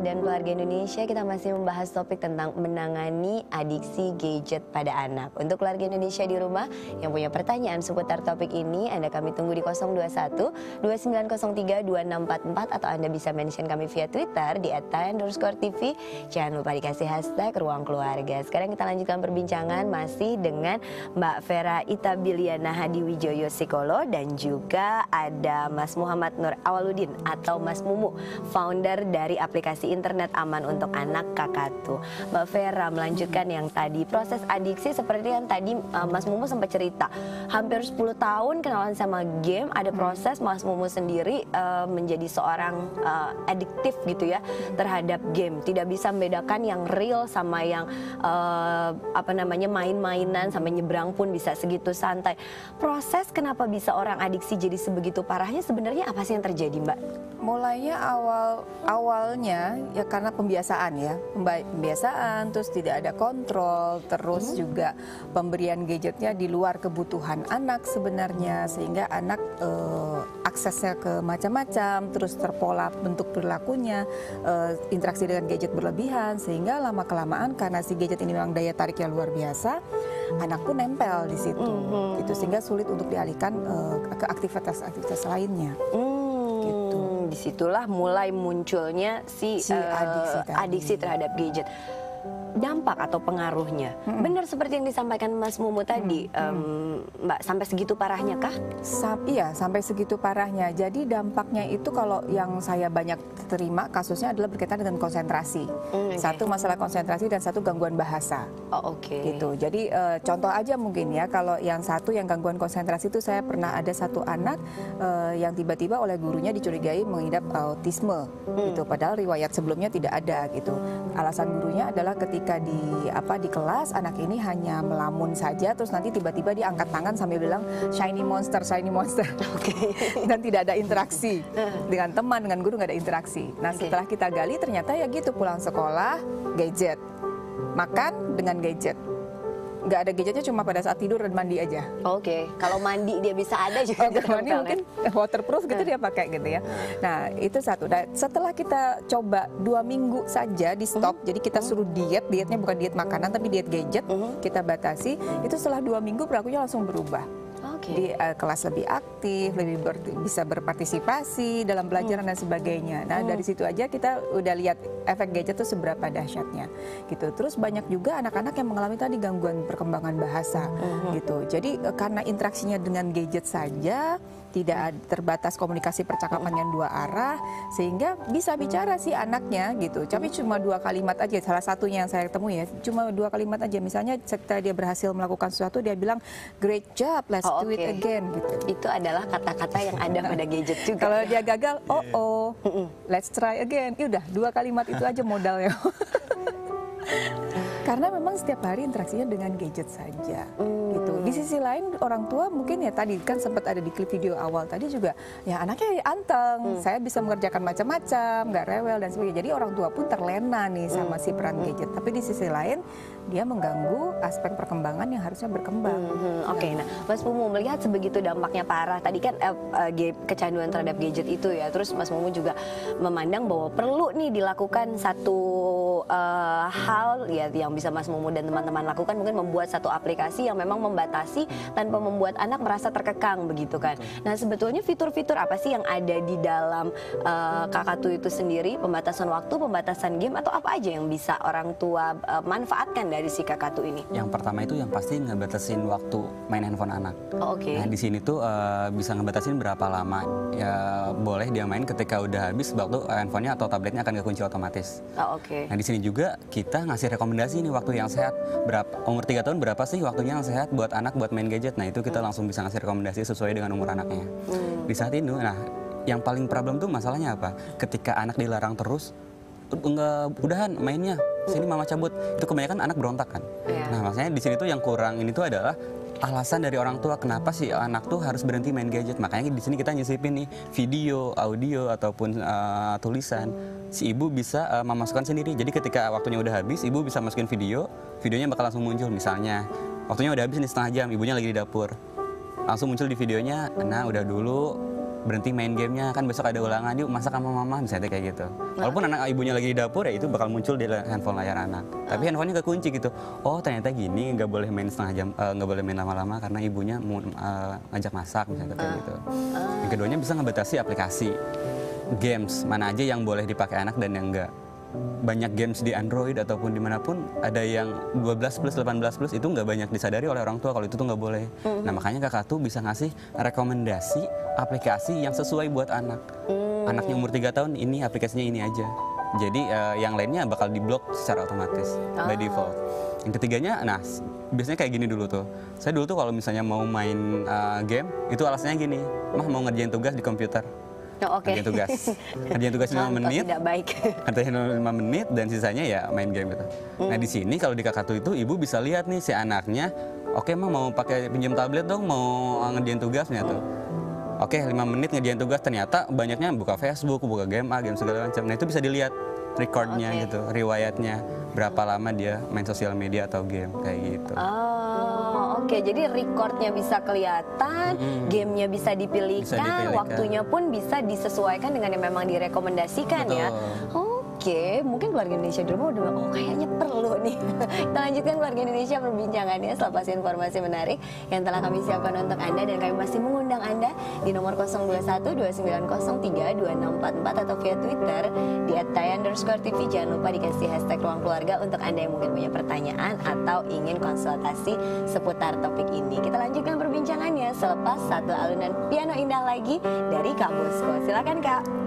dan keluarga Indonesia, kita masih membahas topik tentang menangani adiksi gadget pada anak. Untuk keluarga Indonesia di rumah yang punya pertanyaan seputar topik ini, Anda kami tunggu di 021 2903 2644 atau Anda bisa mention kami via Twitter di @taya_tv. Jangan lupa dikasih hashtag Ruang Keluarga. Sekarang kita lanjutkan perbincangan masih dengan Mbak Vera Itabiliana Hadiwijoyo, psikolog, dan juga ada Mas Muhammad Nur Awaludin atau Mas Mumu, founder dari aplikasi internet aman untuk anak Kakatu. Mbak Vera melanjutkan yang tadi, proses adiksi seperti yang tadi Mas Mumu sempat cerita, hampir 10 tahun kenalan sama game, ada proses Mas Mumu sendiri menjadi seorang adiktif gitu ya terhadap game, tidak bisa membedakan yang real sama yang main-mainan, sampai nyebrang pun bisa segitu santai. Proses kenapa bisa orang adiksi jadi sebegitu parahnya, sebenarnya apa sih yang terjadi, Mbak? Mulainya awalnya ya karena pembiasaan ya, pembiasaan, terus tidak ada kontrol, terus juga pemberian gadgetnya di luar kebutuhan anak sebenarnya, sehingga anak aksesnya ke macam-macam, terus terpola bentuk perilakunya, interaksi dengan gadget berlebihan, sehingga lama-kelamaan karena si gadget ini memang daya tariknya luar biasa, anak pun nempel di situ, gitu, sehingga sulit untuk dialihkan ke aktivitas lainnya. Disitulah mulai munculnya si adiksi terhadap gadget. Dampak atau pengaruhnya, benar seperti yang disampaikan Mas Mumu tadi, Mbak, sampai segitu parahnya kah? Iya, sampai segitu parahnya. Jadi dampaknya itu kalau yang saya banyak terima kasusnya adalah berkaitan dengan konsentrasi. Satu masalah konsentrasi dan satu gangguan bahasa. Gitu. Jadi contoh aja mungkin ya, kalau yang satu yang gangguan konsentrasi itu saya pernah ada satu anak yang tiba-tiba oleh gurunya dicurigai mengidap autisme. Gitu. Padahal riwayat sebelumnya tidak ada gitu. Alasan gurunya adalah ketika di kelas anak ini hanya melamun saja, terus nanti tiba-tiba dia angkat tangan sambil bilang shiny monster, dan tidak ada interaksi dengan teman, dengan guru, nggak ada interaksi. Nah setelah kita gali ternyata ya gitu, pulang sekolah gadget, makan dengan gadget. Nggak ada gadgetnya cuma pada saat tidur dan mandi aja. Kalau mandi dia bisa ada juga. Mandi mungkin waterproof gitu dia pakai gitu ya. Nah itu satu. Nah, setelah kita coba 2 minggu saja di stop, jadi kita suruh dietnya bukan diet makanan tapi diet gadget, kita batasi. Itu setelah 2 minggu perilakunya langsung berubah. Di kelas lebih aktif, lebih bisa berpartisipasi dalam pelajaran dan sebagainya. Nah dari situ aja kita udah lihat efek gadget itu seberapa dahsyatnya gitu. Terus banyak juga anak-anak yang mengalami tadi gangguan perkembangan bahasa gitu. Jadi karena interaksinya dengan gadget saja, tidak terbatas komunikasi percakapan yang 2 arah, sehingga bisa bicara si anaknya gitu. Tapi cuma 2 kalimat aja, salah satunya yang saya temui ya, cuma 2 kalimat aja. Misalnya setelah dia berhasil melakukan sesuatu, dia bilang great job, let's do it again gitu. Itu adalah kata-kata yang ada pada gadget juga. Kalau dia gagal, let's try again. Ya udah 2 kalimat itu aja modalnya. Karena memang setiap hari interaksinya dengan gadget saja gitu. Di sisi lain orang tua mungkin ya tadi kan sempat ada di klip video awal tadi juga, ya anaknya anteng, saya bisa mengerjakan macam-macam, nggak rewel dan sebagainya. Jadi orang tua pun terlena nih sama si peran gadget. Tapi di sisi lain dia mengganggu aspek perkembangan yang harusnya berkembang. Nah Mas Mumu melihat sebegitu dampaknya parah. Tadi kan kecanduan terhadap gadget itu ya. Terus Mas Mumu juga memandang bahwa perlu nih dilakukan satu hal ya yang bisa Mas Mumu dan teman-teman lakukan, mungkin membuat satu aplikasi yang memang membatasi tanpa membuat anak merasa terkekang begitu kan. Nah sebetulnya fitur-fitur apa sih yang ada di dalam Kakatu itu sendiri? Pembatasan waktu, pembatasan game, atau apa aja yang bisa orang tua manfaatkan dari si Kakatu ini? Yang pertama itu yang pasti ngebatasin waktu main handphone anak. Nah di sini tuh bisa ngebatasin berapa lama ya boleh dia main, ketika udah habis waktu handphonenya atau tabletnya akan kekunci otomatis. Nah di sini juga kita ngasih rekomendasi nih waktu yang sehat. Umur 3 tahun berapa sih waktunya yang sehat buat anak buat main gadget? Nah itu kita langsung bisa ngasih rekomendasi sesuai dengan umur anaknya. Di saat itu, nah yang paling problem tuh masalahnya apa? Ketika anak dilarang terus, udahan mainnya, sini mama cabut, itu kebanyakan anak berontak kan. Nah maksudnya di sini tuh yang kurang ini tuh adalah alasan dari orang tua kenapa sih anak tuh harus berhenti main gadget. Makanya di sini kita nyisipin nih video, audio ataupun tulisan. Si ibu bisa memasukkan sendiri. Jadi ketika waktunya udah habis, ibu bisa masukin videonya bakal langsung muncul. Misalnya waktunya udah habis nih setengah jam, ibunya lagi di dapur, langsung muncul di videonya, nah udah dulu berhenti main gamenya, kan besok ada ulangan, yuk masak sama mama, misalnya kayak gitu. Walaupun anak ibunya lagi di dapur, ya itu bakal muncul di handphone layar anak. Tapi handphonenya kekunci gitu. Oh ternyata gini, nggak boleh main setengah jam, nggak boleh main lama-lama karena ibunya mau ngajak masak, misalnya kayak gitu. Yang keduanya bisa ngebatasi aplikasi games, mana aja yang boleh dipakai anak dan yang enggak. Banyak games di Android ataupun dimanapun ada yang 12 plus, 18 plus, itu nggak banyak disadari oleh orang tua kalau itu tuh nggak boleh. Nah makanya kakak tuh bisa ngasih rekomendasi aplikasi yang sesuai buat anak. Anaknya umur 3 tahun, ini aplikasinya ini aja. Jadi yang lainnya bakal diblok secara otomatis by default. Yang ketiganya, nah biasanya kayak gini dulu tuh. Saya dulu tuh kalau misalnya mau main game, itu alasannya gini, mah mau ngerjain tugas di komputer. Ngerjain tugas 5 menit, tidak baik. Ngerjain 5 menit dan sisanya ya main game gitu. Nah di sini kalau di Kakak itu ibu bisa lihat nih si anaknya, oke mah mau pakai pinjam tablet dong, mau ngerjain tugasnya tuh. Oke 5 menit ngerjain tugas, ternyata banyaknya buka Facebook, buka game segala macam. Nah itu bisa dilihat recordnya gitu, riwayatnya berapa lama dia main sosial media atau game kayak gitu. Oke, jadi recordnya bisa kelihatan, gamenya bisa dipilihkan, waktunya pun bisa disesuaikan dengan yang memang direkomendasikan. Betul. Ya. Oke, mungkin keluarga Indonesia di rumah udah, kayaknya perlu nih. Kita lanjutkan keluarga Indonesia perbincangannya selepas informasi menarik yang telah kami siapkan untuk Anda, dan kami masih mengundang Anda di nomor 021-2903-2644 atau via Twitter di @taya_tv. Jangan lupa dikasih hashtag ruang keluarga untuk Anda yang mungkin punya pertanyaan atau ingin konsultasi seputar topik ini. Kita lanjutkan perbincangannya selepas satu alunan piano indah lagi dari Kak Bosco. Silakan Kak.